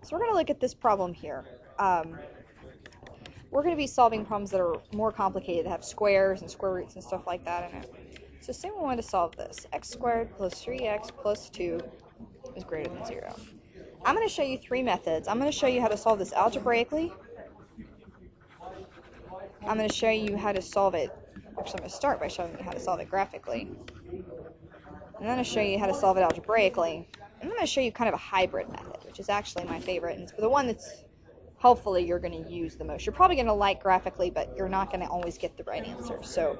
So we're going to look at this problem here. We're going to be solving problems that are more complicated, that have squares and square roots and stuff like that in it. So say we want to solve this. X squared plus 3x plus 2 is greater than 0. I'm going to show you three methods. I'm going to show you how to solve this algebraically. I'm going to show you how to solve it. Actually, I'm going to start by showing you how to solve it graphically. I'm going to show you how to solve it algebraically. And I'm going to show you kind of a hybrid method, which is actually my favorite, and it's the one that's hopefully you're going to use the most. You're probably going to like graphically, but you're not going to always get the right answer. So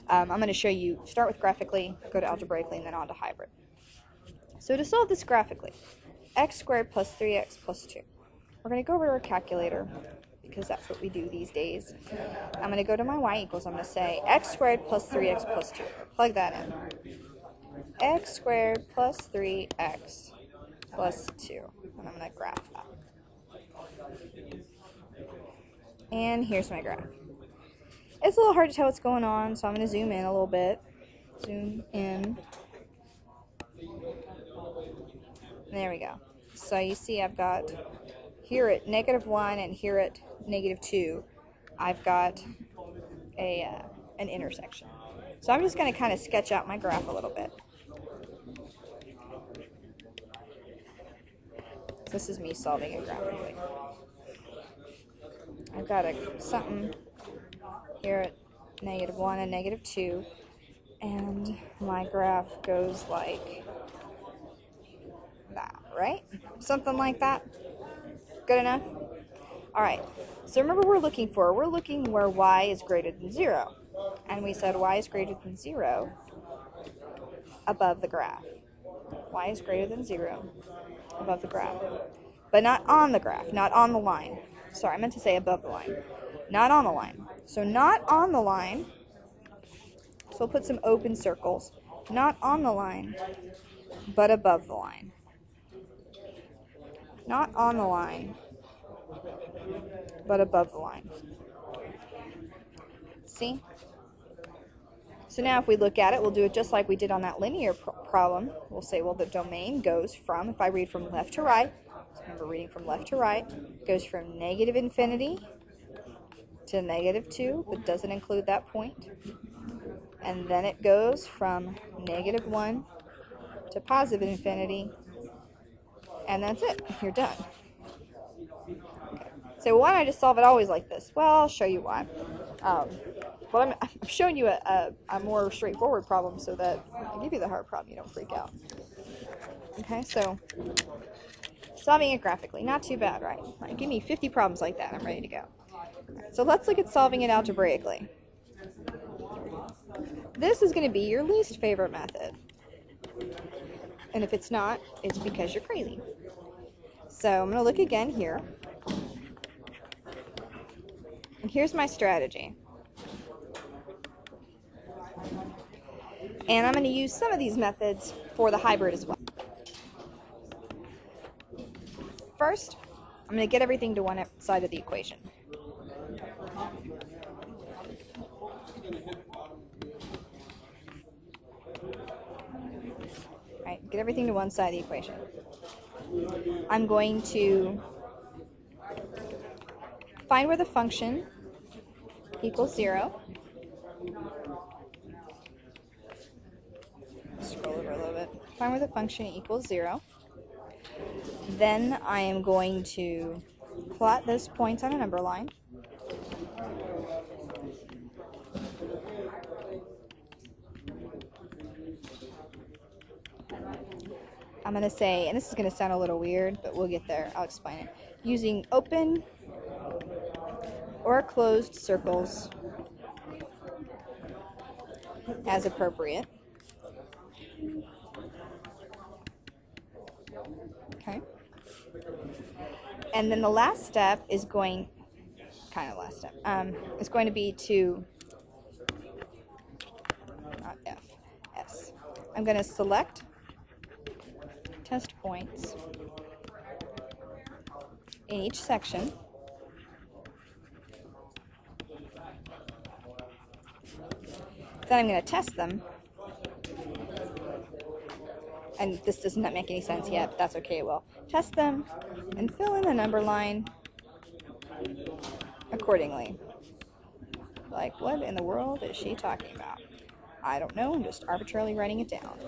I'm going to show you, start with graphically, go to algebraically, and then on to hybrid. So to solve this graphically, x squared plus 3x plus 2. We're going to go over to our calculator, because that's what we do these days. I'm going to go to my y equals. I'm going to say x squared plus 3x plus 2. Plug that in. X squared plus 3x plus 2. And I'm going to graph that. And here's my graph. It's a little hard to tell what's going on, so I'm going to zoom in a little bit. Zoom in. There we go. So you see I've got here at -1 and here at -2, I've got an intersection. So I'm just going to kind of sketch out my graph a little bit. So this is me solving it graphically. I've got something here at -1 and -2, and my graph goes like that, right? Something like that. Good enough? Alright, so remember we're looking where y is greater than 0. And we said y is greater than 0 above the graph. Y is greater than 0 above the graph. But not on the graph, not on the line. Sorry, I meant to say above the line. Not on the line. So not on the line. So we'll put some open circles. Not on the line, but above the line. Not on the line, but above the line. See? So now if we look at it, we'll do it just like we did on that linear problem. We'll say, well, the domain goes from, if I read from left to right, remember reading from left to right, goes from -infinity to -2, but doesn't include that point. And then it goes from -1 to +infinity, and that's it. You're done. Okay. So why don't I just solve it always like this? Well, I'll show you why. Well, I'm showing you a more straightforward problem so that I give you the hard problem, you don't freak out. Okay, so solving it graphically, not too bad, right? Give me 50 problems like that, I'm ready to go. Right, so let's look at solving it algebraically. This is going to be your least favorite method. And if it's not, it's because you're crazy. So I'm going to look again here. And here's my strategy. And I'm going to use some of these methods for the hybrid as well. First, I'm going to get everything to one side of the equation. Alright, get everything to one side of the equation. I'm going to find where the function equals 0. Scroll over a little bit. Find where the function equals 0. Then I am going to plot those points on a number line. I'm going to say, and this is going to sound a little weird, but we'll get there. I'll explain it. Using open or closed circles as appropriate. Okay. And then the last step is going, is going to be to, not F, S. I'm going to select test points in each section. Then I'm going to test them. And this does not make any sense yet, but that's okay, it will. test them, and fill in the number line accordingly. Like, what in the world is she talking about? I don't know, I'm just arbitrarily writing it down,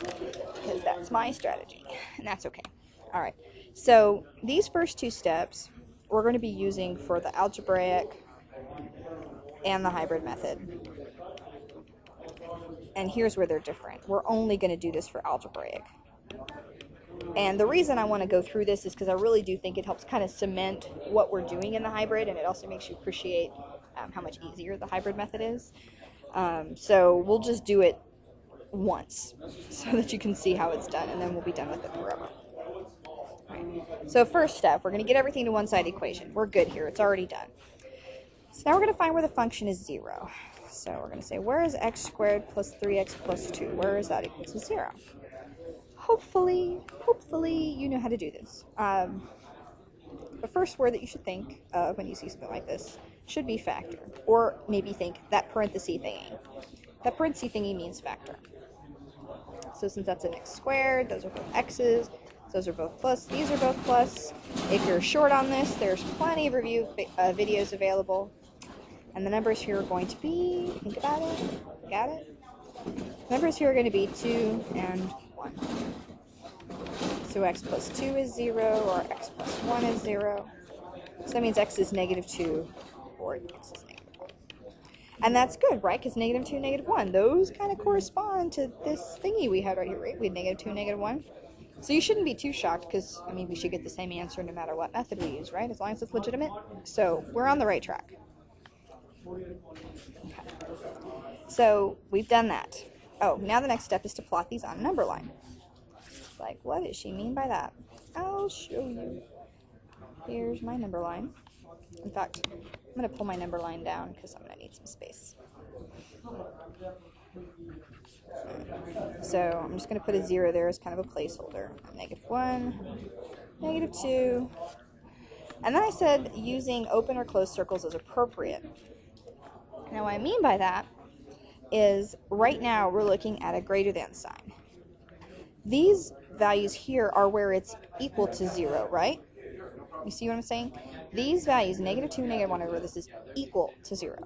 because that's my strategy, and that's okay. All right, so these first two steps we're going to be using for the algebraic and the hybrid method. And here's where they're different. We're only going to do this for algebraic. And the reason I want to go through this is because I really do think it helps kind of cement what we're doing in the hybrid, and it also makes you appreciate how much easier the hybrid method is. So we'll just do it once so that you can see how it's done, and then we'll be done with it forever. Right. So first step, we're going to get everything to one-side equation. We're good here. It's already done. So now we're going to find where the function is 0. So we're going to say, where is x squared plus 3x plus 2? Where is that equal to 0? Hopefully you know how to do this. The first word that you should think of when you see something like this should be factor. Or maybe think that parenthesis thingy. That parenthesis thingy means factor. So since that's an x squared, those are both x's. Those are both plus. These are both plus. If you're short on this, there's plenty of review videos available. And the numbers here are going to be, think about it, got it? The numbers here are going to be 2 and 1. So x plus 2 is 0, or x plus 1 is 0. So that means x is negative 2, or x is negative 1. And that's good, right? Because negative 2 and negative 1, those kind of correspond to this thingy we had right here, right? We had negative 2 and negative 1. So you shouldn't be too shocked, because, I mean, we should get the same answer no matter what method we use, right? As long as it's legitimate. So we're on the right track. Okay. So we've done that. Oh, now the next step is to plot these on a number line. Like, what does she mean by that? I'll show you. Here's my number line. In fact, I'm going to pull my number line down because I'm going to need some space. So I'm just going to put a 0 there as kind of a placeholder. Negative 1, negative 2. And then I said using open or closed circles is appropriate. Now what I mean by that is right now we're looking at a greater than sign. These values here are where it's equal to 0, right? You see what I'm saying? These values, negative 2 and negative 1, are where this is equal to 0.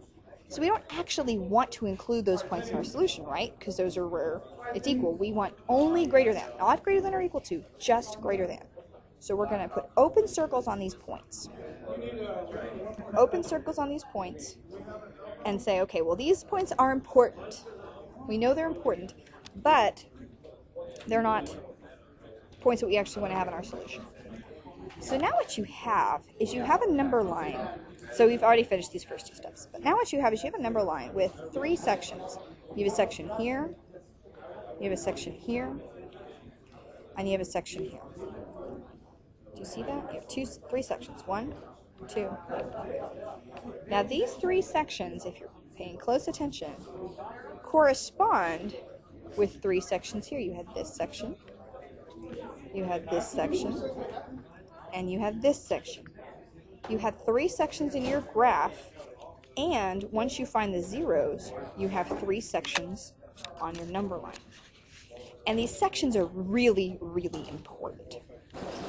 So we don't actually want to include those points in our solution, right? Because those are where it's equal. We want only greater than, not greater than or equal to, just greater than. So we're going to put open circles on these points. Open circles on these points and say, okay, well, these points are important. We know they're important, but they're not points that we actually want to have in our solution. So now what you have is you have a number line. So we've already finished these first two steps. But now what you have is you have a number line with 3 sections. You have a section here, you have a section here, and you have a section here. Do you see that? You have 3 sections. 1, 2, 3. Now these 3 sections, if you're paying close attention, correspond with 3 sections here. You had this section, you had this section, and you had this section. You had 3 sections in your graph, and once you find the zeros, you have 3 sections on your number line. And these sections are really, really important.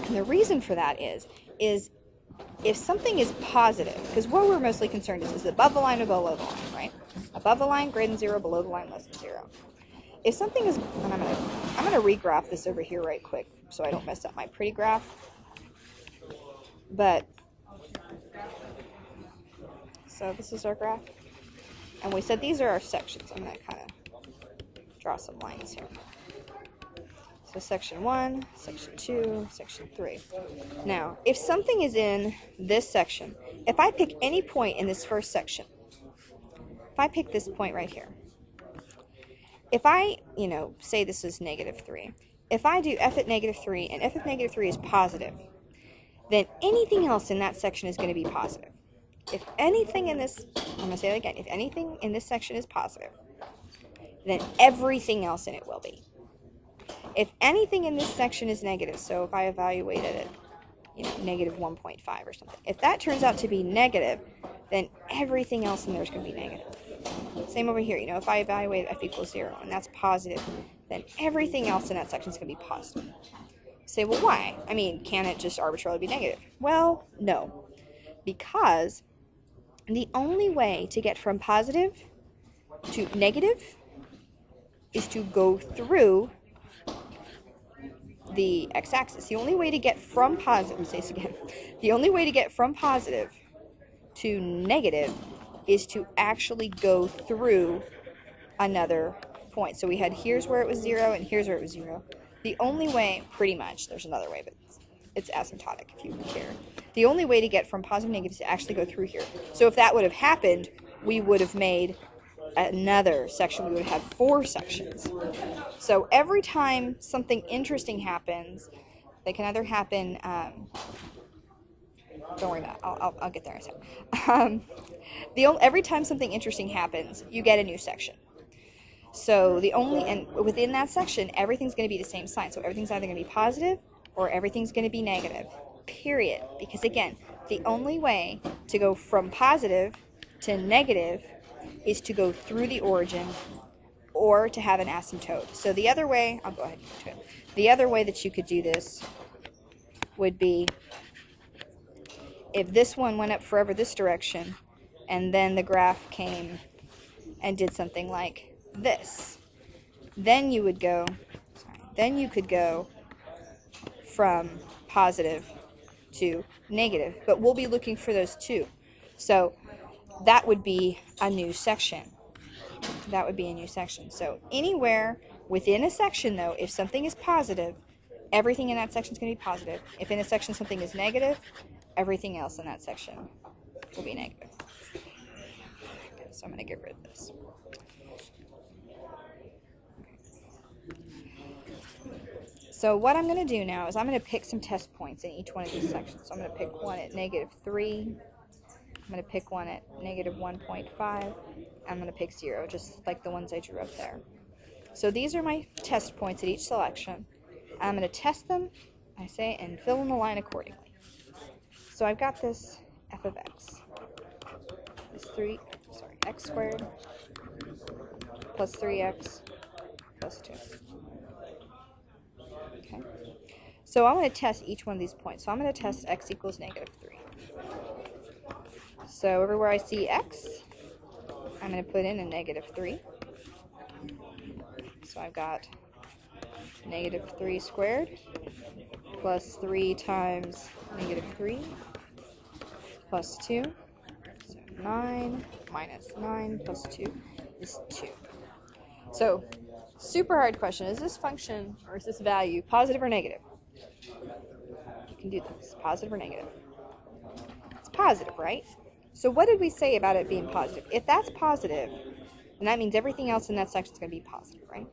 And the reason for that is if something is positive, because what we're mostly concerned is above the line or below the line, right? Above the line, greater than 0, below the line, less than 0. If something is, and I'm gonna regraph this over here right quick so I don't mess up my pretty graph. But so this is our graph, and we said these are our sections. I'm gonna kind of draw some lines here. So section 1, section 2, section 3. Now, if something is in this section, if I pick any point in this first section, if I pick this point right here, if I, say this is negative 3, if I do f at negative 3 and f at negative 3 is positive, then anything else in that section is going to be positive. If anything in this, I'm going to say that again, if anything in this section is positive, then everything else in it will be. If anything in this section is negative, so if I evaluated it, negative 1.5 or something, if that turns out to be negative, then everything else in there is going to be negative. Same over here, if I evaluate f equals 0 and that's positive, then everything else in that section is going to be positive. Say, well, why? I mean, can it just arbitrarily be negative? Well, no, because the only way to get from positive to negative is to go through the x-axis. The only way to get from positive, let me say this again, the only way to get from positive to negative is to actually go through another point. So we had here's where it was 0 and here's where it was 0. The only way, pretty much, there's another way, but it's asymptotic if you care. The only way to get from positive to negative is to actually go through here. So if that would have happened, we would have made another section. We would have 4 sections. So every time something interesting happens, they can either happen, don't worry about it, I'll get there in a second. Every time something interesting happens, you get a new section. So and within that section, everything's going to be the same sign. So everything's either going to be positive or everything's going to be negative, period. Because again, the only way to go from positive to negative is to go through the origin or to have an asymptote. So the other way, I'll go ahead and get to it. The other way that you could do this would be if this one went up forever this direction and then the graph came and did something like this. Then you would go, then you could go from positive to negative, but we'll be looking for those two. So that would be a new section. That would be a new section. So anywhere within a section, though, if something is positive, everything in that section is going to be positive. If in a section something is negative, everything else in that section will be negative. Okay, so I'm going to get rid of this. So what I'm going to do now is I'm going to pick some test points in each one of these sections. So I'm going to pick one at -3. I'm going to pick one at -1.5. I'm going to pick 0, just like the ones I drew up there. So these are my test points at each selection. I'm going to test them, and fill in the line accordingly. So I've got this f of x. This x squared plus 3x plus 2. Okay. So I'm going to test each one of these points. So I'm going to test x equals -3. So everywhere I see x, I'm going to put in a -3. So I've got -3 squared plus 3 times -3 plus 2. So 9 minus 9 plus 2 is 2. So super hard question. Is this function or is this value positive or negative? You can do this. Positive or negative? It's positive, right? So what did we say about it being positive? If that's positive, then that means everything else in that section is going to be positive, right?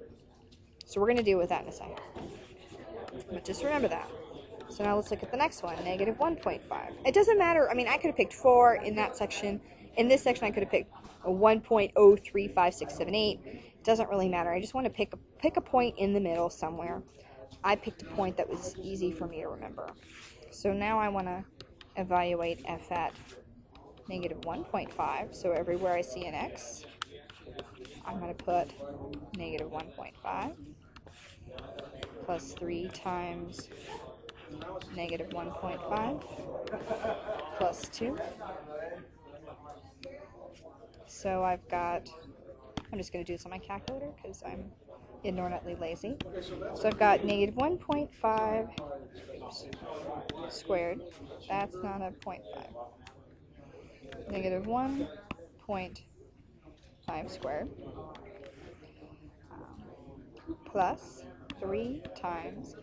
So we're going to deal with that in a second. But just remember that. So now let's look at the next one, -1.5. It doesn't matter. I mean, I could have picked 4 in that section. In this section, I could have picked a 1.035678. It doesn't really matter. I just want to pick a point in the middle somewhere. I picked a point that was easy for me to remember. So now I want to evaluate f at -1.5. So everywhere I see an x, I'm going to put -1.5 plus 3 times -1.5 plus 2. So I've got, I'm just going to do this on my calculator because I'm inordinately lazy. So I've got -1.5 squared. That's not a 0.5. -1.5 squared plus 3 times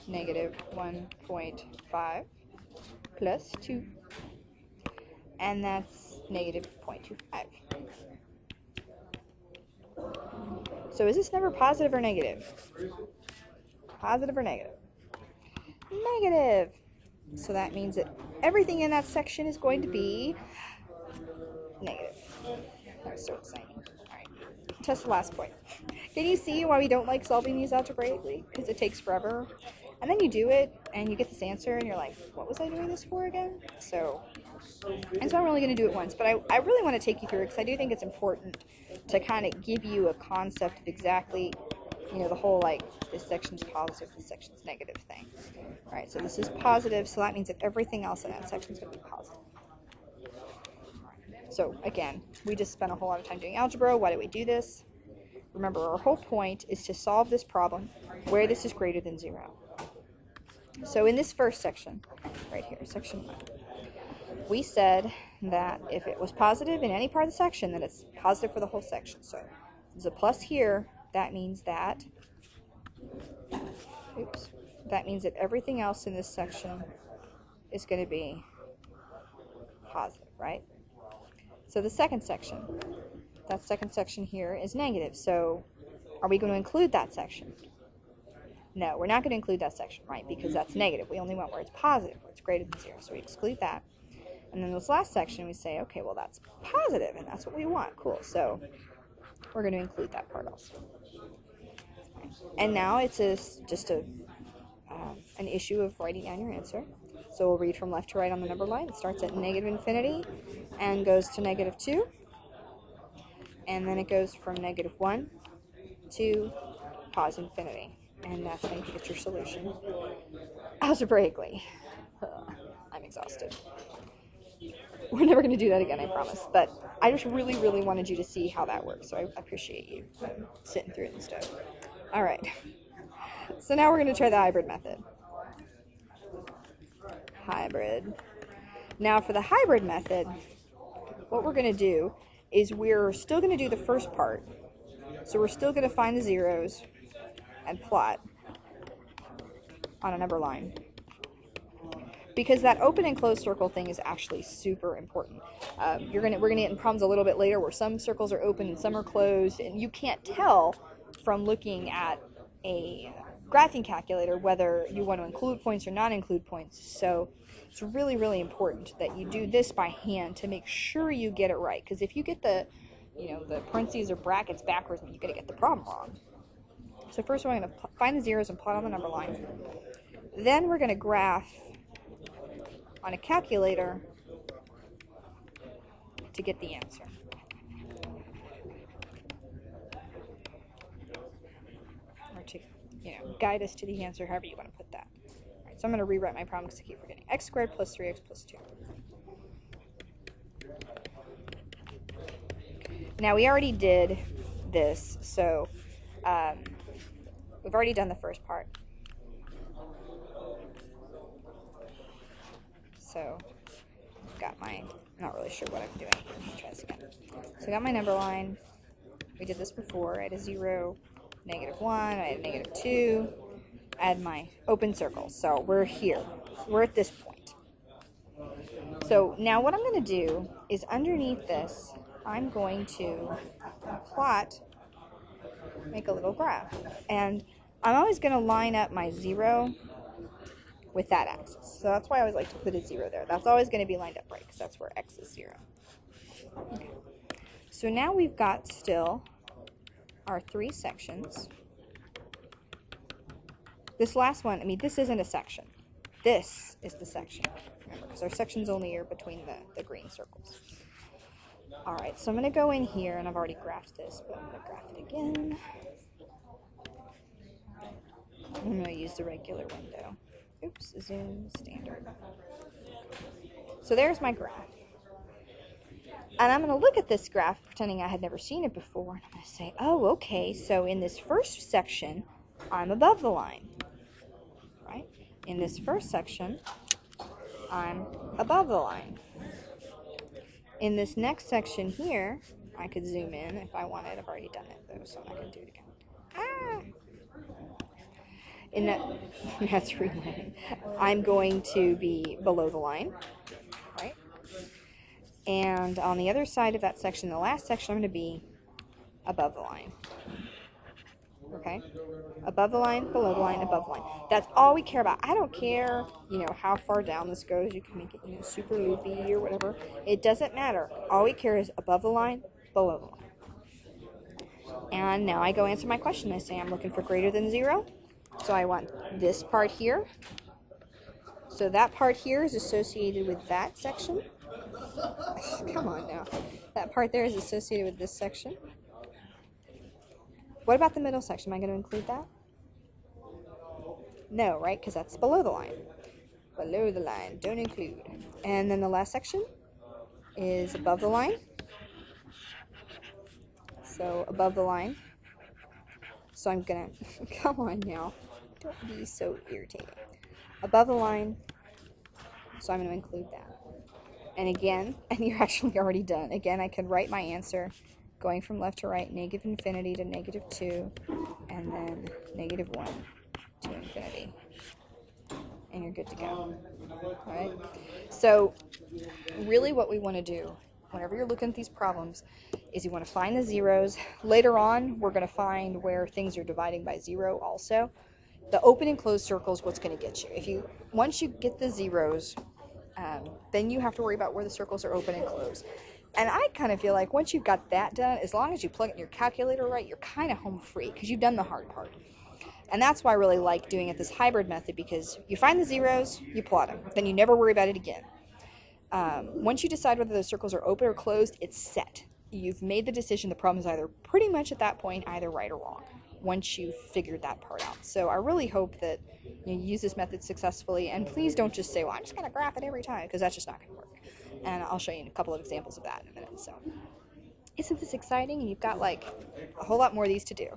-1.5 plus 2, and that's -0.25. So is this number positive or negative? Positive or negative? Negative. So that means that everything in that section is going to be negative. That's so exciting. Alright, test the last point. Can you see why we don't like solving these algebraically? Because it takes forever. And then you do it, and you get this answer, and you're like, what was I doing this for again? So I'm really going to do it once, but I really want to take you through it, because I do think it's important to kind of give you a concept of exactly you know, the whole like this section's positive, this section's negative thing. All right, so this is positive, so that means that everything else in that section is going to be positive. So again, we just spent a whole lot of time doing algebra. Why do we do this? Remember, our whole point is to solve this problem where this is greater than 0. So in this first section, right here, section 1, we said that if it was positive in any part of the section, then it's positive for the whole section. So there's a plus here. That means that, that means that everything else in this section is going to be positive, right? So the second section, that second section here is negative. So are we going to include that section? No, we're not going to include that section, right? Because that's negative. We only want where it's positive, where it's greater than 0. So we exclude that. And then this last section, we say, okay, well, that's positive, and that's what we want. Cool. So we're going to include that part also. And now it's just an issue of writing down your answer. So we'll read from left to right on the number line. It starts at negative infinity and goes to negative 2. And then it goes from negative 1 to positive infinity. And that's how you get your solution algebraically. I'm exhausted. We're never going to do that again, I promise. But I just really, really wanted you to see how that works. So I appreciate you sitting through it and stuff. All right. So now we're going to try the hybrid method. Hybrid. Now for the hybrid method, what we're going to do is we're still going to do the first part. So we're still going to find the zeros and plot on a number line. Because that open and closed circle thing is actually super important. We're gonna get in problems a little bit later where some circles are open and some are closed, and you can't tell from looking at a graphing calculator whether you want to include points or not include points. So it's really, really important that you do this by hand to make sure you get it right. Because if you get the parentheses or brackets backwards, you're gonna get the problem wrong. So first we're going to find the zeros and plot on the number line. Then we're going to graph on a calculator to get the answer. Or to, guide us to the answer, however you want to put that. All right, so I'm going to rewrite my problem because I keep forgetting. X squared plus 3x plus 2. Now we already did this, so we've already done the first part. So got my, I'm not really sure what I'm doing. Let me try this again. So I got my number line. We did this before. I had a 0, negative 1, I had a negative 2. I had my open circle. So we're here. We're at this point. So now what I'm going to do is underneath this, I'm going to plot, make a little graph. And I'm always going to line up my 0 with that axis. So that's why I always like to put a 0 there. That's always going to be lined up right because that's where x is 0. Okay. So now we've got still our 3 sections. This last one, this isn't a section. This is the section. Remember, because our sections only are between the green circles. All right, so I'm going to go in here, and I've already graphed this, but I'm going to graph it again. I'm going to use the regular window. Oops, zoom standard. So there's my graph. And I'm going to look at this graph pretending I had never seen it before. And I'm going to say, oh, okay, so in this first section, I'm above the line. Right? In this first section, I'm above the line. In this next section here, I could zoom in if I wanted. I've already done it, though, so I'm not going to do it again. In that, that's really, I'm going to be below the line, right? And on the other side of that section, the last section, I'm going to be above the line. Okay? Above the line, below the line, above the line. That's all we care about. I don't care, how far down this goes. You can make it, super loopy or whatever. It doesn't matter. All we care is above the line, below the line. And now I go answer my question. I say I'm looking for greater than 0. So I want this part here. So that part here is associated with that section. Come on now. That part there is associated with this section. What about the middle section? Am I going to include that? No, right? Because that's below the line. Below the line, don't include. And then the last section is above the line. So above the line. So I'm going to, come on now, don't be so irritating. Above the line, so I'm going to include that. And again, and you're actually already done. Again, I could write my answer going from left to right, negative infinity to negative 2, and then negative 1 to infinity. And you're good to go. Alright? So, really what we want to do, whenever you're looking at these problems, is you want to find the zeros. Later on, we're going to find where things are dividing by 0 also. The open and closed circle is what's going to get you. Once you get the zeros, then you have to worry about where the circles are open and closed. And I kind of feel like once you've got that done, as long as you plug it in your calculator right, you're kind of home free because you've done the hard part. And that's why I really like doing it this hybrid method, because you find the zeros, you plot them, then you never worry about it again. Once you decide whether those circles are open or closed, it's set. You've made the decision. The problem is either pretty much at that point either right or wrong once you've figured that part out. So I really hope that you use this method successfully, and please don't just say, well, I'm just going to graph it every time, because that's just not going to work. And I'll show you a couple of examples of that in a minute. So isn't this exciting? And you've got like a whole lot more of these to do.